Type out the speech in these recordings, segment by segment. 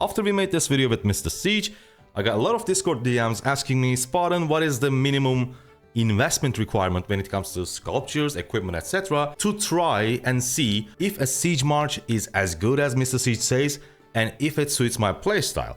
After we made this video with Mr. Siege, I got a lot of Discord DMs asking me, Spartan, what is the minimum investment requirement when it comes to sculptures, equipment, etc. to try and see if a siege march is as good as Mr. Siege says and if it suits my playstyle.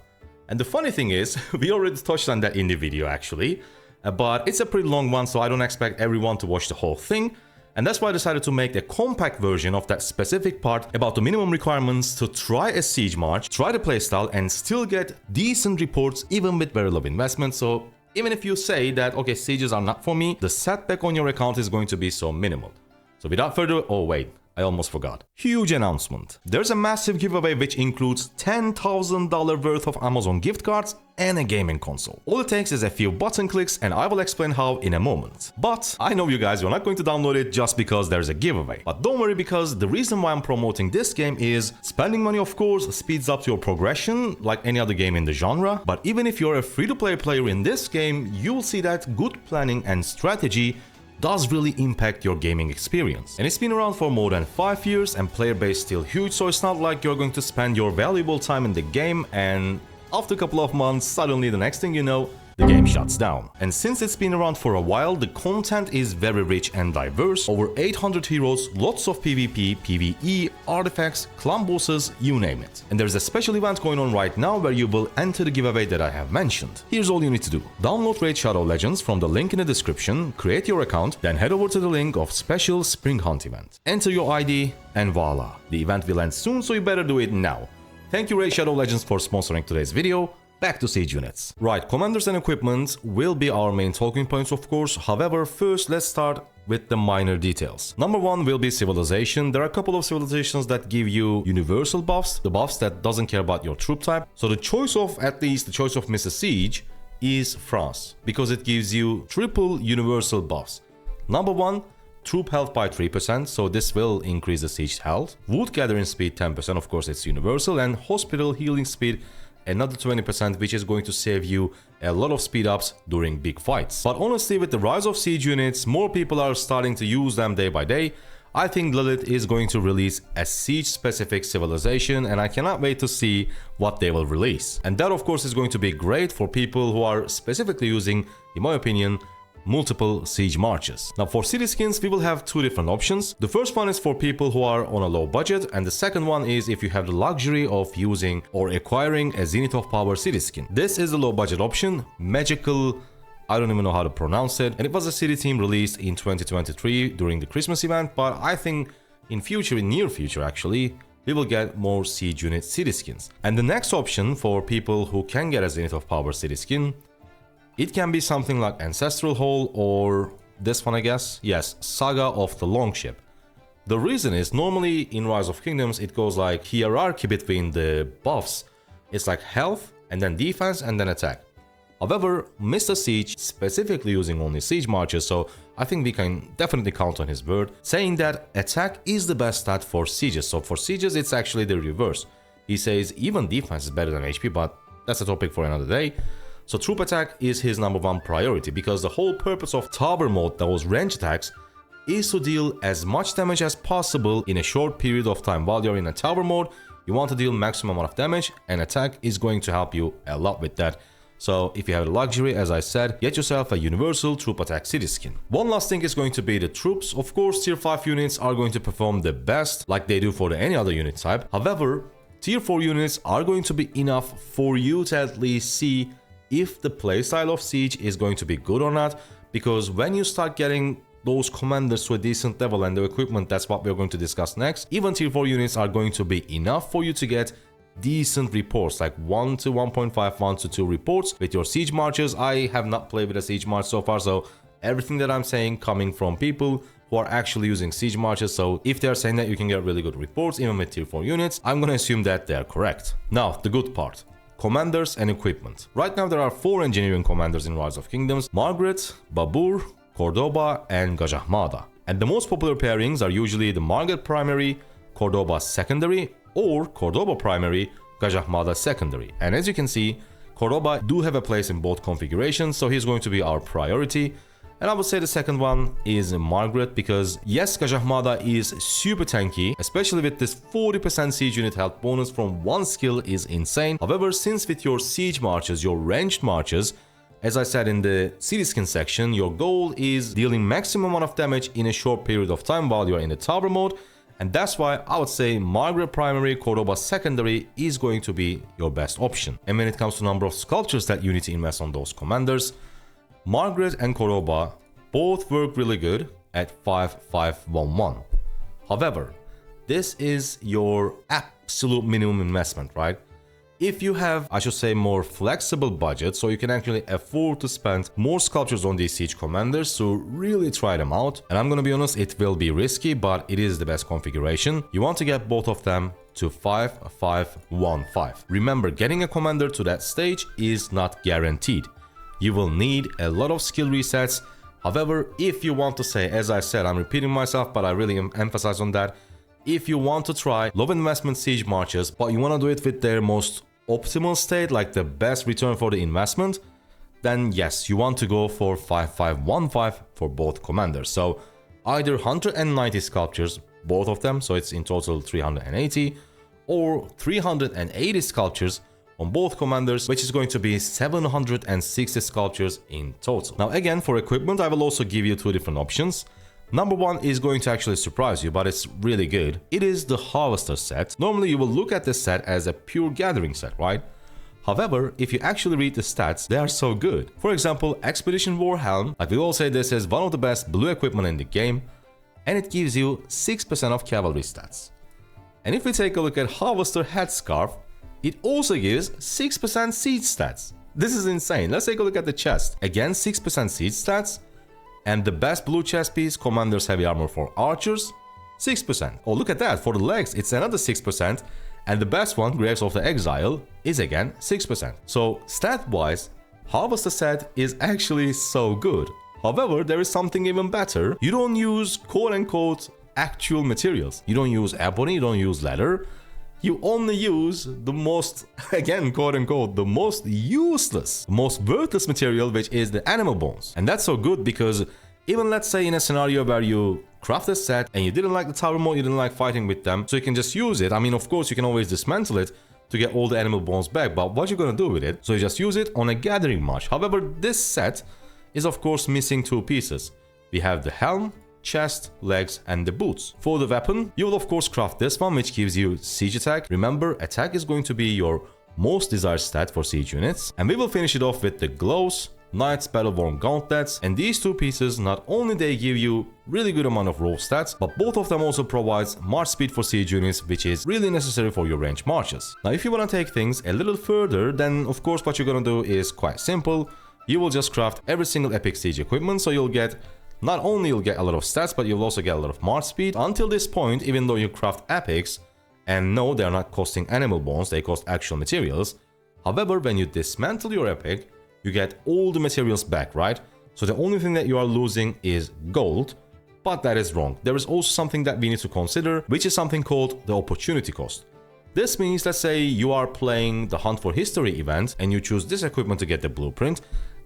And the funny thing is, we already touched on that in the video actually, but it's a pretty long one, so I don't expect everyone to watch the whole thing. And that's why I decided to make a compact version of that specific part about the minimum requirements to try a siege march, try the playstyle, and still get decent reports even with very low investment. So even if you say that, okay, sieges are not for me, the setback on your account is going to be so minimal. So without further, oh wait, I almost forgot. Huge announcement. There's a massive giveaway which includes $10,000 worth of Amazon gift cards and a gaming console. All it takes is a few button clicks and I will explain how in a moment. But I know you guys, you're not going to download it just because there's a giveaway. But don't worry, because the reason why I'm promoting this game is spending money, of course, speeds up your progression like any other game in the genre. But even if you're a free-to-play player in this game, you'll see that good planning and strategy does really impact your gaming experience. And it's been around for more than 5 years and player base still huge, so it's not like you're going to spend your valuable time in the game and after a couple of months, suddenly the next thing you know, the game shuts down. And since it's been around for a while, the content is very rich and diverse. Over 800 heroes, lots of PvP, PvE, artifacts, clan bosses, you name it. And there's a special event going on right now where you will enter the giveaway that I have mentioned. Here's all you need to do. Download Raid Shadow Legends from the link in the description, create your account, then head over to the link of special Spring Hunt event. Enter your ID and voila. The event will end soon, so you better do it now. Thank you Raid Shadow Legends for sponsoring today's video. Back to siege units. Right, commanders and equipment will be our main talking points, of course. However, first let's start with the minor details. Number one will be civilization. There are a couple of civilizations that give you universal buffs, the buffs that doesn't care about your troop type. So the choice of, at least the choice of Mr. Siege is France, because it gives you triple universal buffs. Number one, troop health by 3%, so this will increase the siege health. Wood gathering speed 10%, of course it's universal, and hospital healing speed another 20%, which is going to save you a lot of speed ups during big fights. But honestly, with the rise of siege units, more people are starting to use them day by day. I think Lilith is going to release a siege specific civilization and I cannot wait to see what they will release. And that of course is going to be great for people who are specifically using, in my opinion, multiple siege marches. Now for city skins, we will have two different options. The first one is for people who are on a low budget, and the second one is if you have the luxury of using or acquiring a Zenith of Power city skin. This is the low budget option, magical, I don't even know how to pronounce it, and it was a city team released in 2023 during the Christmas event, but I think in near future actually, we will get more siege unit city skins. And the next option for people who can get a Zenith of Power city skin, it can be something like Ancestral Hall or this one I guess, yes, Saga of the Longship. The reason is normally in Rise of Kingdoms it goes like hierarchy between the buffs. It's like health and then defense and then attack. However, Mr. Siege specifically using only siege marches, so I think we can definitely count on his word, saying that attack is the best stat for sieges. So for sieges it's actually the reverse. He says even defense is better than HP, but that's a topic for another day. So troop attack is his number one priority, because the whole purpose of tower mode, those range attacks, is to deal as much damage as possible in a short period of time. While you're in a tower mode, you want to deal maximum amount of damage, and attack is going to help you a lot with that. So if you have the luxury, as I said, get yourself a universal troop attack city skin. One last thing is going to be the troops. Of course, tier 5 units are going to perform the best like they do for any other unit type. However, tier 4 units are going to be enough for you to at least see if the playstyle of siege is going to be good or not, because when you start getting those commanders to a decent level and the equipment, that's what we're going to discuss next, even tier 4 units are going to be enough for you to get decent reports, like 1 to 1.5, 1 to 2 reports with your siege marches. I have not played with a siege march so far, so everything that I'm saying coming from people who are actually using siege marches, so if they're saying that you can get really good reports even with tier 4 units, I'm gonna assume that they're correct. Now, the good part. Commanders and equipment. Right now there are 4 engineering commanders in Rise of Kingdoms: Margaret, Babur, Cordoba, and Gajahmada. And the most popular pairings are usually the Margaret primary, Cordoba secondary, or Cordoba primary, Gajahmada secondary. And as you can see, Cordoba do have a place in both configurations, so he's going to be our priority. And I would say the second one is Margaret, because yes, Gajahmada is super tanky, especially with this 40% siege unit health bonus from one skill is insane. However, since with your siege marches, your ranged marches, as I said in the city skin section, your goal is dealing maximum amount of damage in a short period of time while you're in the tower mode. And that's why I would say Margaret primary, Cordoba secondary is going to be your best option. And when it comes to number of sculptures that you need to invest on those commanders, Margaret and Cordoba both work really good at 5-5-1-1. However, this is your absolute minimum investment, right? If you have, I should say, more flexible budget, so you can actually afford to spend more sculptures on these siege commanders, so really try them out. And I'm gonna be honest, it will be risky, but it is the best configuration. You want to get both of them to 5-5-1-5. Remember, getting a commander to that stage is not guaranteed. You will need a lot of skill resets. However, if you want to say, as I said, I'm repeating myself, but I really emphasize on that, if you want to try low investment siege marches, but you want to do it with their most optimal state, like the best return for the investment, then yes, you want to go for 5-5-1-5 for both commanders. So either 190 sculptures, both of them, so it's in total 380, or 380 sculptures on both commanders, which is going to be 760 sculptures in total. Now again, for equipment, I will also give you two different options. Number one is going to actually surprise you, but it's really good. It is the Harvester set. Normally you will look at this set as a pure gathering set, right? However, if you actually read the stats, they are so good. For example, Expedition War Helm, I will say this is one of the best blue equipment in the game, and it gives you 6% of cavalry stats. And if we take a look at Harvester Headscarf, it also gives 6% siege stats. This is insane. Let's take a look at the chest. Again, 6% siege stats. And the best blue chest piece, Commander's Heavy Armor for Archers, 6%. Oh, look at that. For the legs, it's another 6%. And the best one, Graves of the Exile, is again 6%. So, stat-wise, Harvester set is actually so good. However, there is something even better. You don't use quote-unquote actual materials. You don't use ebony, you don't use leather. You only use the most, again, quote-unquote, the most useless, most worthless material, which is the animal bones. And that's so good because even let's say in a scenario where you craft a set and you didn't like the tower mode, you didn't like fighting with them, so you can just use it. I mean, of course, you can always dismantle it to get all the animal bones back, but what you're gonna do with it? So you just use it on a gathering march. However, this set is of course missing two pieces. We have the helm, chest, legs, and the boots. For the weapon, you will of course craft this one, which gives you siege attack. Remember, attack is going to be your most desired stat for siege units. And we will finish it off with the gloves, Knight's Battle-Worn Gauntlets, and these two pieces, not only they give you really good amount of raw stats, but both of them also provides march speed for siege units, which is really necessary for your range marches. Now, if you want to take things a little further, then of course what you're gonna do is quite simple. You will just craft every single epic siege equipment, so you'll get not only you'll get a lot of stats, but you'll also get a lot of march speed. Until this point, even though you craft epics, and no, they are not costing animal bones, they cost actual materials. However, when you dismantle your epic, you get all the materials back, right? So the only thing that you are losing is gold, but that is wrong. There is also something that we need to consider, which is something called the opportunity cost. This means, let's say you are playing the Hunt for History event and you choose this equipment to get the blueprint.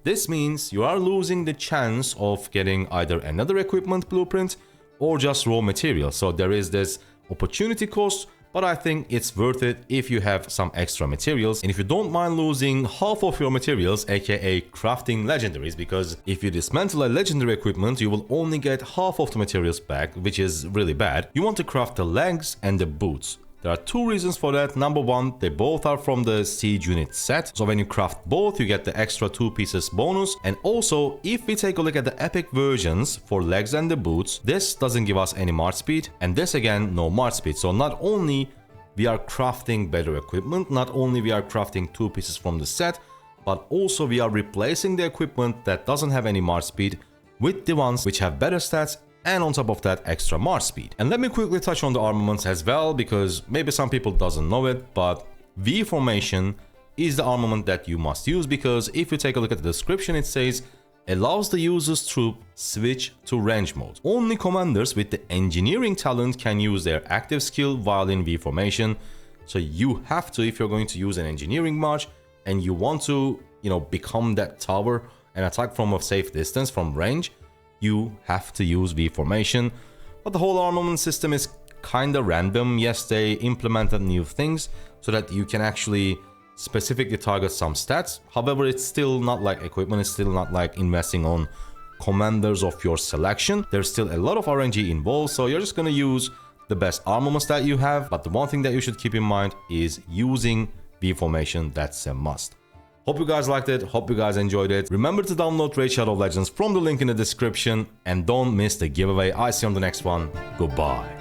This means you are losing the chance of getting either another equipment blueprint or just raw material. So there is this opportunity cost, but I think it's worth it if you have some extra materials. And if you don't mind losing half of your materials, aka crafting legendaries, because if you dismantle a legendary equipment, you will only get half of the materials back, which is really bad. You want to craft the legs and the boots. There are two reasons for that. Number one, they both are from the siege unit set. So when you craft both, you get the extra 2 pieces bonus. And also, if we take a look at the epic versions for legs and the boots, this doesn't give us any march speed. And this again, no march speed. So not only we are crafting better equipment, not only we are crafting 2 pieces from the set, but also we are replacing the equipment that doesn't have any march speed with the ones which have better stats, and on top of that, extra march speed. And let me quickly touch on the armaments as well, because maybe some people doesn't know it, but V formation is the armament that you must use, because if you take a look at the description, it says allows the user's troop switch to range mode. Only commanders with the engineering talent can use their active skill while in V formation. So you have to, if you're going to use an engineering march and you want to, become that tower and attack from a safe distance from range, you have to use V formation. But the whole armament system is kinda random. Yes, they implemented new things so that you can actually specifically target some stats. However, it's still not like equipment, it's still not like investing on commanders of your selection. There's still a lot of RNG involved, so you're just gonna use the best armaments that you have. But the one thing that you should keep in mind is using V formation. That's a must. Hope you guys liked it, hope you guys enjoyed it. Remember to download Raid Shadow Legends from the link in the description, and don't miss the giveaway. I see you on the next one. Goodbye.